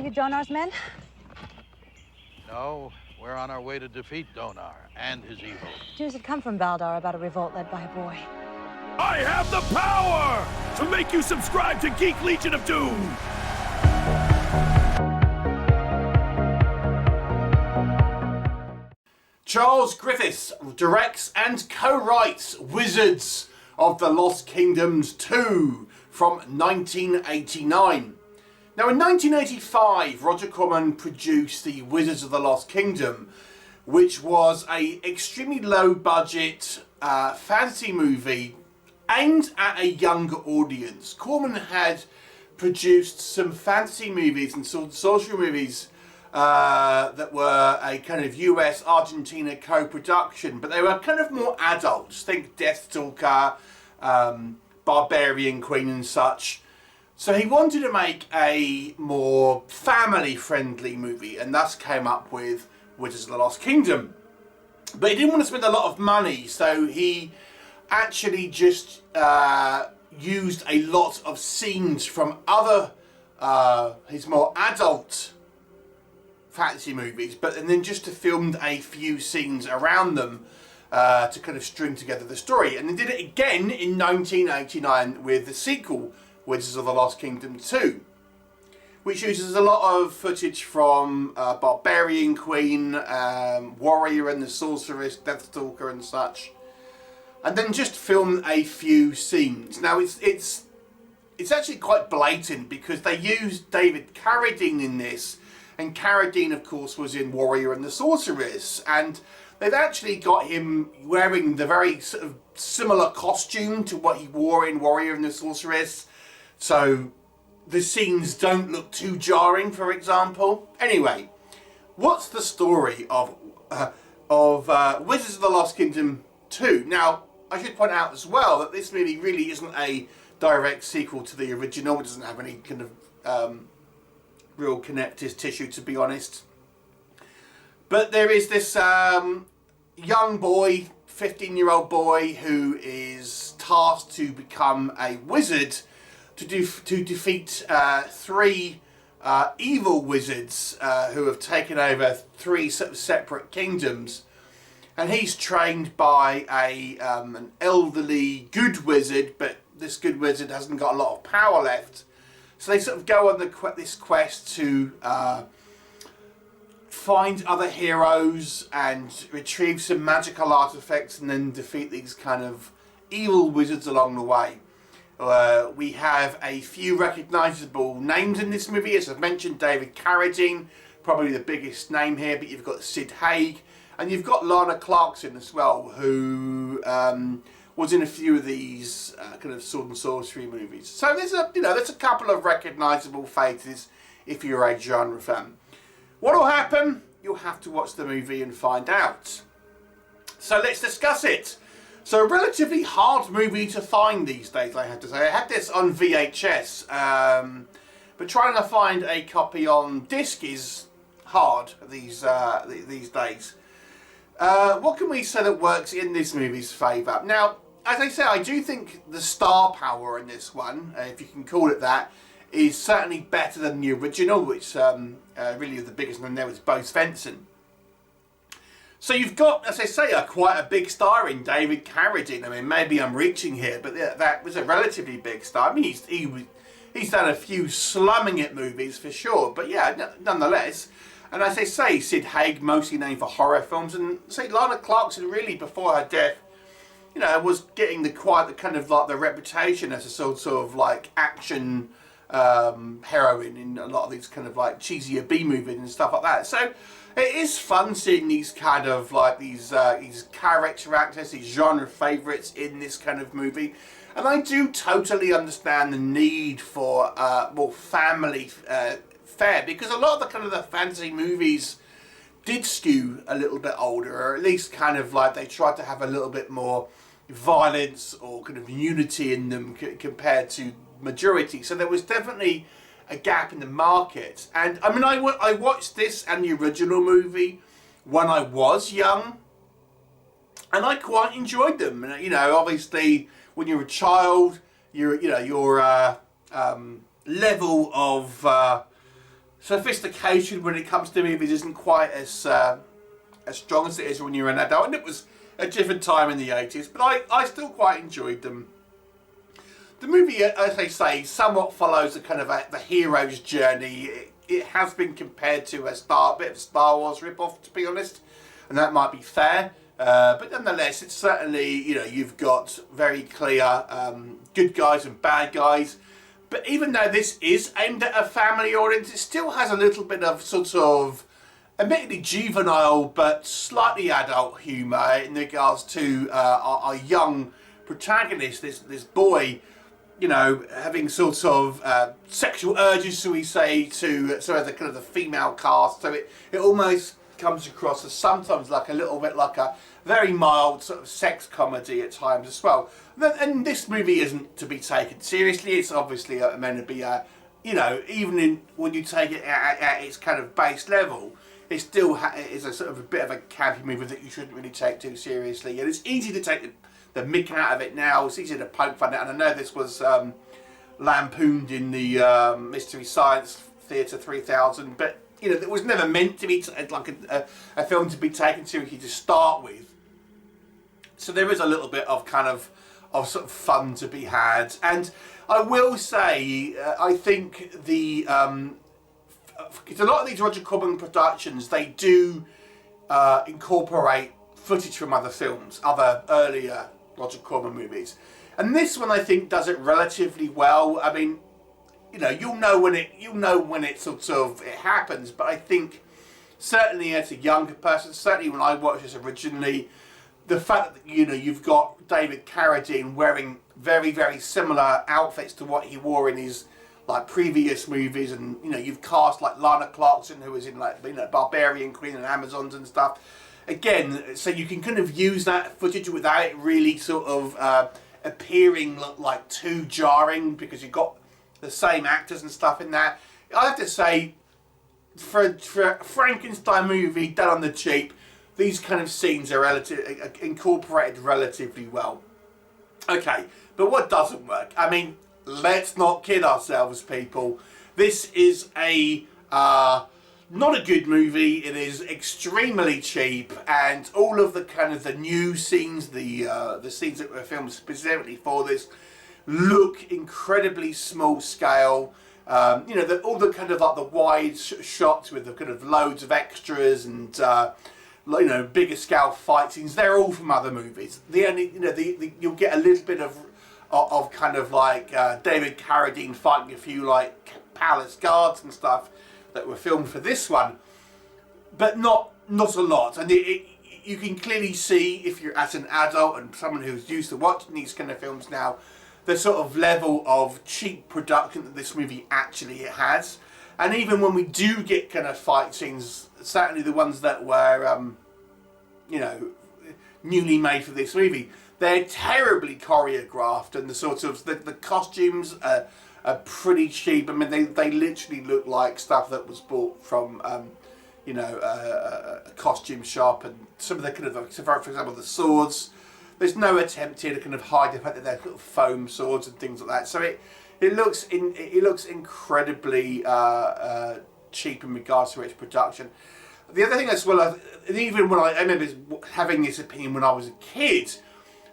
you Donar's men? No, we're on our way to defeat Donar and his evil. News had come from Valdar about a revolt led by a boy. I have the power to make you subscribe to Geek Legion of Doom! Charles Griffiths directs and co-writes Wizards of the Lost Kingdoms 2 from 1989. Now in 1985, Roger Corman produced the Wizards of the Lost Kingdom, which was a extremely low budget fantasy movie aimed at a younger audience. Corman had produced some fantasy movies and sorcery movies that were a kind of US-Argentina co-production, but they were kind of more adults. Think Deathstalker, Barbarian Queen and such. So he wanted to make a more family-friendly movie, and thus came up with Wizards of the Lost Kingdom. But he didn't want to spend a lot of money, so he actually just used a lot of scenes from other, his more adult fantasy movies, and then just to film a few scenes around them to kind of string together the story. And they did it again in 1989 with the sequel, Wizards of the Lost Kingdom 2, which uses a lot of footage from Barbarian Queen, Warrior and the Sorceress, Deathstalker and such, and then just film a few scenes. Now it's actually quite blatant because they used David Carradine in this, and Carradine of course was in Warrior and the Sorceress, and they've actually got him wearing the very sort of similar costume to what he wore in Warrior and the Sorceress, so the scenes don't look too jarring, for example. Anyway, what's the story of Wizards of the Lost Kingdom 2? Now, I should point out as well that this movie really isn't a direct sequel to the original. It doesn't have any kind of real connective tissue, to be honest. But there is this young boy, 15-year-old boy, who is tasked to become a wizard to defeat three evil wizards who have taken over three sort of separate kingdoms. And he's trained by an elderly good wizard, but this good wizard hasn't got a lot of power left. So they sort of go on this quest to find other heroes and retrieve some magical artifacts and then defeat these kind of evil wizards along the way. We have a few recognisable names in this movie. As I've mentioned, David Carradine, probably the biggest name here, but you've got Sid Haig, and you've got Lana Clarkson as well, who was in a few of these kind of sword and sorcery movies. So there's a couple of recognisable faces if you're a genre fan. What will happen? You'll have to watch the movie and find out. So let's discuss it. So a relatively hard movie to find these days, I have to say. I had this on VHS, but trying to find a copy on disc is hard these days. What can we say that works in this movie's favour? Now, as I say, I do think the star power in this one, if you can call it that, is certainly better than the original, which really the biggest one there was Bo Svensson. So you've got, as I say, quite a big star in David Carradine. I mean, maybe I'm reaching here, but that was a relatively big star. I mean, he's done a few slumming it movies for sure, but yeah, nonetheless. And as I say, Sid Haig, mostly known for horror films, and say Lana Clarkson, really before her death, was getting the kind of like the reputation as a sort of like action heroine in a lot of these kind of like cheesier B movies and stuff like that. So it is fun seeing these kind of like these character actors, these genre favourites in this kind of movie. And I do totally understand the need for more family fare, because a lot of the kind of the fantasy movies did skew a little bit older, or at least kind of like they tried to have a little bit more violence or kind of unity in them compared to majority. So there was definitely a gap in the market. And I mean, I watched this and the original movie when I was young, and I quite enjoyed them. And obviously when you're a child, your level of sophistication when it comes to movies isn't quite as strong as it is when you're an adult, and it was a different time in the 80s, but I still quite enjoyed them. The movie, as I say, somewhat follows a kind of the hero's journey. It has been compared to a bit of a Star Wars ripoff, to be honest, and that might be fair. But nonetheless, it's certainly, you've got very clear good guys and bad guys. But even though this is aimed at a family audience, it still has a little bit of sort of admittedly juvenile but slightly adult humour in regards to our young protagonist, this boy, having sort of sexual urges, shall we say, to sort of the kind of the female cast. So it almost comes across as sometimes like a little bit like a very mild sort of sex comedy at times as well. And this movie isn't to be taken seriously. It's obviously meant to be even when you take it at its kind of base level, it still is a sort of a bit of a campy movie that you shouldn't really take too seriously. And it's easy to take the mick out of it now. It's easy to poke fun at, and I know this was lampooned in the Mystery Science Theatre 3000, but it was never meant to be like a film to be taken seriously to start with. So there is a little bit of kind of sort of fun to be had, and I will say I think the because a lot of these Roger Corman productions, they do incorporate footage from other films, other earlier Roger Corman movies, and this one I think does it relatively well. I mean, you'll know when it sort of it happens, but I think certainly as a younger person, certainly when I watched this originally, the fact that you've got David Carradine wearing very, very similar outfits to what he wore in his like previous movies, and you've cast like Lana Clarkson, who was in like Barbarian Queen and Amazons and stuff. Again, so you can kind of use that footage without it really sort of appearing like too jarring, because you've got the same actors and stuff in that. I have to say, for a Frankenstein movie done on the cheap, these kind of scenes are incorporated relatively well. Okay, but what doesn't work? I mean, let's not kid ourselves, people. This is not a good movie. It is extremely cheap, and all of the kind of the new scenes, the scenes that were filmed specifically for this, look incredibly small scale. All the kind of like the wide shots with the kind of loads of extras and bigger scale fight scenes, they're all from other movies. The only you'll get a little bit of kind of like David Carradine fighting a few like palace guards and stuff that were filmed for this one, but not a lot. And you can clearly see, if you're as an adult and someone who's used to watching these kind of films now, the sort of level of cheap production that this movie actually has. And even when we do get kind of fight scenes, certainly the ones that were, newly made for this movie, they're terribly choreographed, and the sort of the costumes are pretty cheap. I mean, they literally look like stuff that was bought from, a costume shop, and some of the kind of, for example, the swords. There's no attempt here to kind of hide the fact that they're little foam swords and things like that. So it looks incredibly cheap in regards to its production. The other thing as well, and even when I remember having this opinion when I was a kid,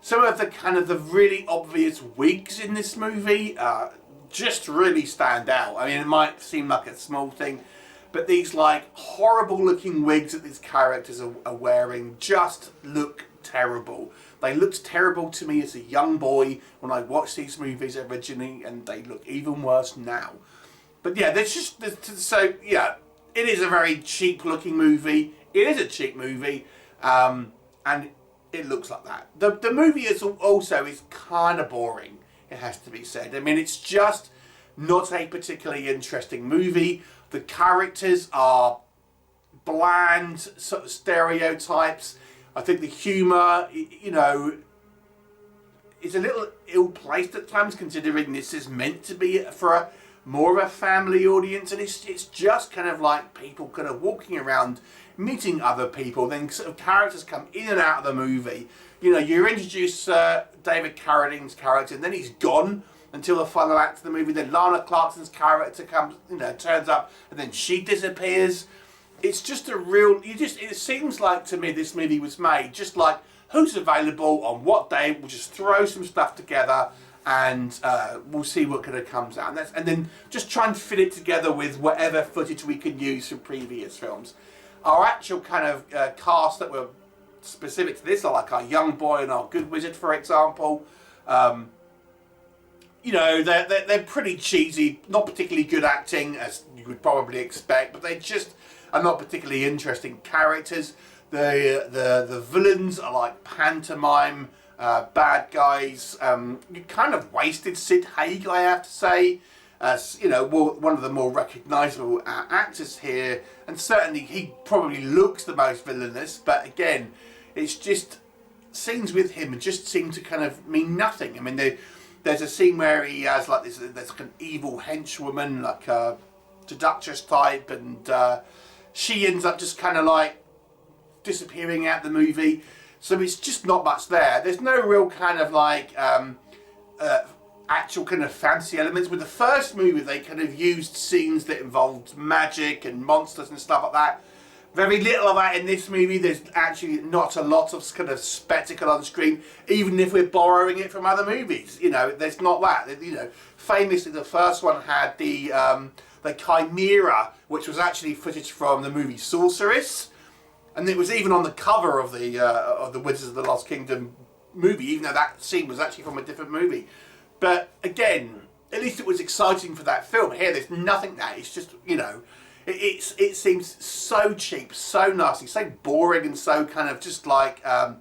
some of the kind of the really obvious wigs in this movie just really stand out. I mean, it might seem like a small thing, but these like horrible looking wigs that these characters are wearing just look terrible. They looked terrible to me as a young boy when I watched these movies originally, and they look even worse now. But yeah, it is a very cheap looking movie. It is a cheap movie, and it looks like that. The movie is also kind of boring, it has to be said. I mean, it's just not a particularly interesting movie. The characters are bland sort of stereotypes. I think the humour, is a little ill-placed at times, considering this is meant to be for more of a family audience, and it's just kind of like people kind of walking around, meeting other people, then sort of characters come in and out of the movie. You're introduced David Carradine's character, and then he's gone, until the final act of the movie. Then Lana Clarkson's character comes, turns up, and then she disappears. It's just a real. It seems like to me this movie was made just like who's available on what day. We'll just throw some stuff together, and we'll see what kind of comes out. And then just try and fit it together with whatever footage we can use from previous films. Our actual kind of cast that were specific to this are like our young boy and our good wizard, for example. They're pretty cheesy, not particularly good acting, as you would probably expect, but they just are not particularly interesting characters. The villains are like pantomime bad guys. You kind of wasted Sid Haig, I have to say. As one of the more recognisable actors here, and certainly he probably looks the most villainous. But again, it's just scenes with him just seem to kind of mean nothing. I mean, there's a scene where he has like there's like an evil henchwoman, like a seductress type, and she ends up just kind of like disappearing out the movie. So it's just not much there. There's no real kind of like actual kind of fantasy elements. With the first movie, they kind of used scenes that involved magic and monsters and stuff like that. Very little of that in this movie. There's actually not a lot of kind of spectacle on screen, even if we're borrowing it from other movies. There's not that. Famously, the first one had the Chimera, which was actually footage from the movie Sorcery, and it was even on the cover of the Wizards of the Lost Kingdom movie, even though that scene was actually from a different movie. But again, at least it was exciting for that film. Here, there's nothing there. It's just, it seems so cheap, so nasty, so boring, and so kind of just like a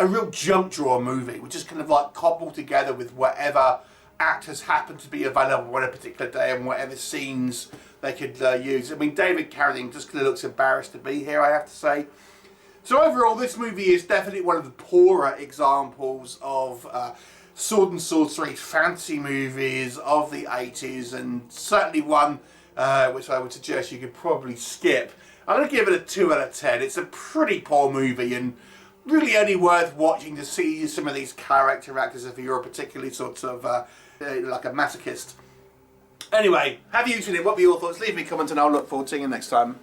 real jump drawer movie, which just kind of like cobbled together with whatever actors happen to be available on a particular day and whatever scenes they could use. I mean, David Carradine just kind of looks embarrassed to be here, I have to say. So overall, this movie is definitely one of the poorer examples of sword and sorcery fantasy movies of the 80s, and certainly one which I would suggest you could probably skip. I'm going to give it a 2 out of 10. It's a pretty poor movie and really only worth watching to see some of these character actors if you're a particularly sort of like a masochist. Anyway, have you seen it? What were your thoughts? Leave me a comment and I'll look forward to seeing you next time.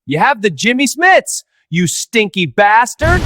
You have the Jimmy Smiths, you stinky bastard!